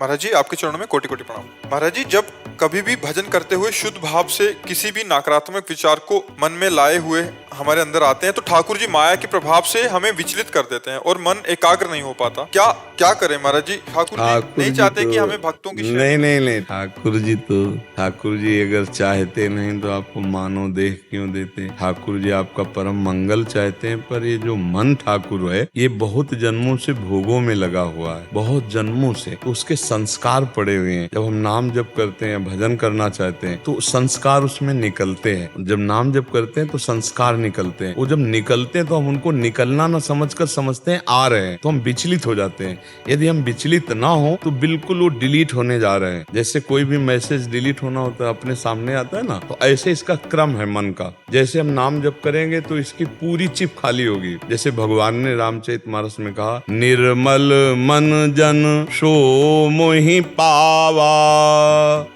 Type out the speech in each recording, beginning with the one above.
महाराज जी, आपके चरणों में कोटि कोटि प्रणाम। महाराज जी, जब कभी भी भजन करते हुए शुद्ध भाव से किसी भी नकारात्मक विचार को मन में लाए हुए हमारे अंदर आते हैं तो ठाकुर जी माया के प्रभाव से हमें विचलित कर देते हैं और मन एकाग्र नहीं हो पाता। क्या क्या करें महाराज जी? ठाकुर जी नहीं चाहते कि हमें भक्तों की नहीं ठाकुर जी अगर चाहते नहीं तो आपको मानव देह क्यों देते? ठाकुर जी आपका परम मंगल चाहते हैं, पर ये जो मन ठाकुर है ये बहुत जन्मों से भोगों में लगा हुआ है, बहुत जन्मों से उसके संस्कार पड़े हुए हैं। जब हम नाम जप करते हैं, भजन करना चाहते हैं तो संस्कार उसमें निकलते हैं। जब नाम जप करते हैं तो संस्कार निकलते हैं। वो जब निकलते हैं तो हम उनको निकलना ना समझकर समझते हैं आ रहे हैं, तो हम विचलित हो जाते हैं। यदि हम विचलित ना हो तो बिल्कुल वो डिलीट होने जा रहे हैं। जैसे कोई भी मैसेज डिलीट होना होता है, अपने सामने आता है ना, तो ऐसे इसका क्रम है मन का। जैसे हम नाम जप करेंगे तो इसकी पूरी चिप खाली होगी। जैसे भगवान ने रामचरितमानस में कहा, निर्मल मन जन सो मोहि पावा।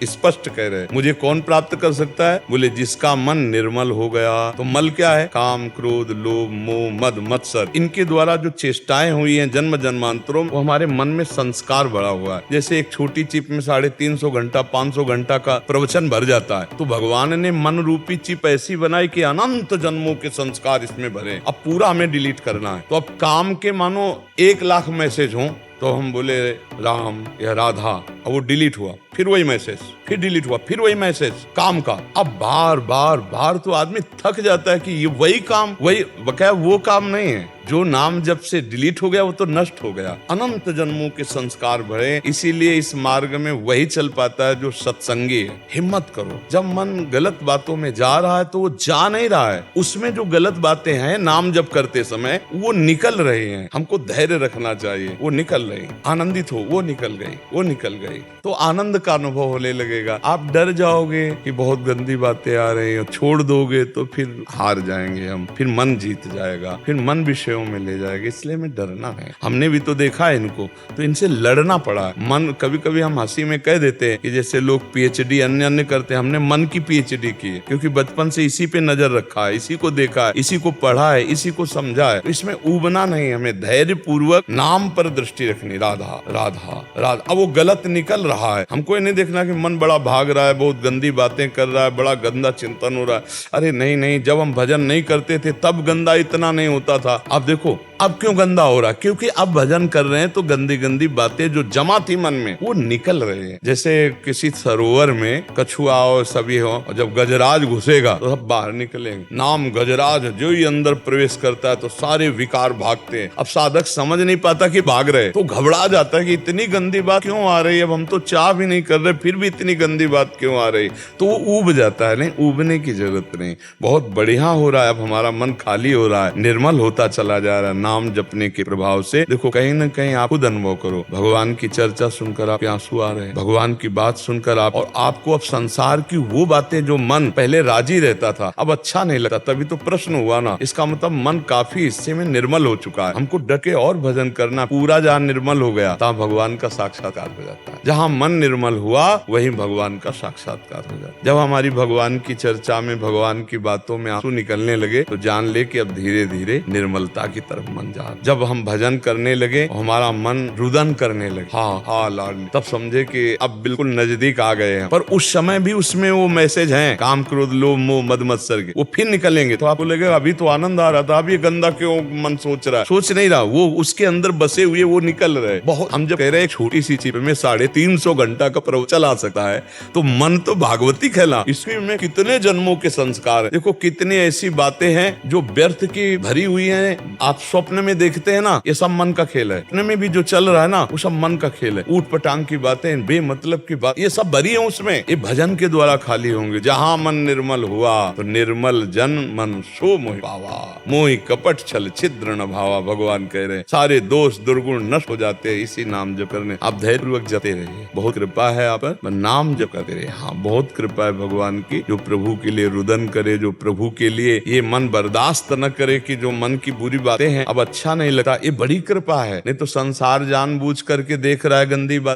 स्पष्ट कह रहे, मुझे कौन प्राप्त कर सकता है? बोले जिसका मन निर्मल हो गया। तो मल क्या है? काम, क्रोध, लोभ, मोह, मद, मत्सर, इनके द्वारा जो चेष्टाएं हुई हैं जन्म जन्मांतरों, वो हमारे मन में संस्कार भरा हुआ है। जैसे एक छोटी चिप में 350 घंटा 500 घंटा का प्रवचन भर जाता है, तो भगवान ने मन रूपी चिप ऐसी बनाई कि अनंत जन्मों के संस्कार इसमें भरे। अब पूरा हमें डिलीट करना है। तो अब काम के मानो 1,00,000 मैसेज हों तो हम बोले राम या राधा, अब वो डिलीट हुआ, फिर वही मैसेज, फिर डिलीट हुआ, फिर वही मैसेज काम का। अब बार बार बार तो आदमी थक जाता है कि ये वही काम, वही बकाया वो काम नहीं है। जो नाम जब से डिलीट हो गया वो तो नष्ट हो गया। अनंत जन्मों के संस्कार भरे, इसीलिए इस मार्ग में वही चल पाता है जो सत्संगी है। हिम्मत करो। जब मन गलत बातों में जा रहा है तो वो जा नहीं रहा है, उसमें जो गलत बातें हैं नाम जप करते समय वो निकल रहे हैं। हमको धैर्य रखना चाहिए, वो निकल रही। आनंदित हो, वो निकल गई, वो निकल गई, तो आनंद का अनुभव होने लगेगा। आप डर जाओगे कि बहुत गंदी बातें आ रही हैं, छोड़ दोगे तो फिर हार जाएंगे हम, फिर मन जीत जाएगा, फिर मन विषयों में ले जाएगा। इसलिए हमें डरना है। हमने भी तो देखा है इनको, तो इनसे लड़ना पड़ा है। मन कभी कभी हम हंसी में कह देते हैं कि जैसे लोग पीएचडी अन्य अन्य करते हैं, हमने मन की पीएचडी की है, क्योंकि बचपन से इसी पे नजर रखा है, इसी को देखा है, इसी को पढ़ा है, इसी को समझा है। इसमें ऊबना नहीं, हमें धैर्य पूर्वक नाम पर दृष्टि रखनी। राधा राधा राधा। अब वो गलत निकल रहा है, हमको ये नहीं देखना कि मन बड़ा भाग रहा है, बहुत गंदी बातें कर रहा है, बड़ा गंदा चिंतन हो रहा है। अरे नहीं नहीं, जब हम भजन नहीं करते थे तब गंदा इतना नहीं होता था। अब देखो अब क्यों गंदा हो रहा है? क्योंकि अब भजन कर रहे हैं तो गंदी गंदी बातें जो जमा थी मन में वो निकल रहे हैं। जैसे किसी सरोवर में कछुआ और सभी हो, और जब गजराज घुसेगा तो सब बाहर निकलेंगे। नाम गजराज जो ही अंदर प्रवेश करता है तो सारे विकार भागते हैं। अब साधक समझ नहीं पाता कि भाग रहे, तो घबरा जाता है कि इतनी गंदी बात क्यों आ रही है, अब हम तो चाह भी नहीं कर रहे फिर भी इतनी गंदी बात क्यों आ रही, तो वो ऊब जाता है। नहीं, ऊबने की जरूरत नहीं, बहुत बढ़िया हो रहा है। अब हमारा मन खाली हो रहा है, निर्मल होता चला जा रहा है नाम जपने के प्रभाव से। देखो कहीं ना कहीं आप खुद अनुभव करो, भगवान की चर्चा सुनकर आपके आंसू आ रहे हैं, भगवान की बात सुनकर आप, और आपको अब संसार की वो बातें जो मन पहले राजी रहता था अब अच्छा नहीं लगता। तभी तो प्रश्न हुआ ना, इसका मतलब मन काफी हिस्से में निर्मल हो चुका है। हमको डटे और भजन करना। पूरा जहाँ निर्मल हो गया तहाँ भगवान का साक्षात्कार हो जाता है। जहाँ मन निर्मल हुआ वही भगवान का साक्षात्कार हो जाता है। जब हमारी भगवान की चर्चा में, भगवान की बातों में आंसू निकलने लगे तो जान ले कि अब धीरे धीरे निर्मलता की तरफ मन जा। जब हम भजन करने लगे हमारा मन रुदन करने लगे, हाँ हाँ लाडली, तब समझे कि अब बिल्कुल नजदीक आ गए हैं। पर उस समय भी उसमें वो मैसेज हैं, काम, क्रोध, लोभ, मोह, मद, मत्सर के, वो फिर निकलेंगे। तो आपको लगेगा अभी तो आनंद आ रहा था, अब ये गंदा क्यों मन सोच रहा है? सोच नहीं रहा, वो उसके अंदर बसे हुए वो निकल रहे। बहुत हम जब कह रहे हैं छोटी सी चिप में 350 घंटा का प्रवचन आ सकता है, तो मन तो भागवती खेला, इसमें कितने जन्मों के संस्कार है। देखो कितनी ऐसी बातें हैं जो व्यर्थ की भरी हुई है। आप स्वप्न में देखते हैं ना, ये सब मन का खेल है। अपने में भी जो चल रहा है ना वो सब मन का खेल है। ऊट पटांग की बातें, बेमतलब की बात, ये सब भरी है उसमें। ये भजन के द्वारा खाली होंगे। जहाँ मन निर्मल हुआ तो निर्मल जन मन सो मोहि पावा, मोहि कपट छल छिद्र न भावा। भगवान कह रहे हैं सारे दोष दुर्गुण नष्ट हो जाते हैं इसी नाम जप करने। आप धैर्य पूर्वक जपते रहिए, बहुत कृपा है आप पर, नाम जप करते रहिए। हाँ, बहुत कृपा है भगवान की, जो प्रभु के लिए रुदन करे, जो प्रभु के लिए ये मन बर्दाश्त न करे कि जो मन की बुरी बातें हैं अब अच्छा नहीं लगता। ये बड़ी कृपा है। नहीं तो संसार जानबूझ करके देख रहा है गंदी बात।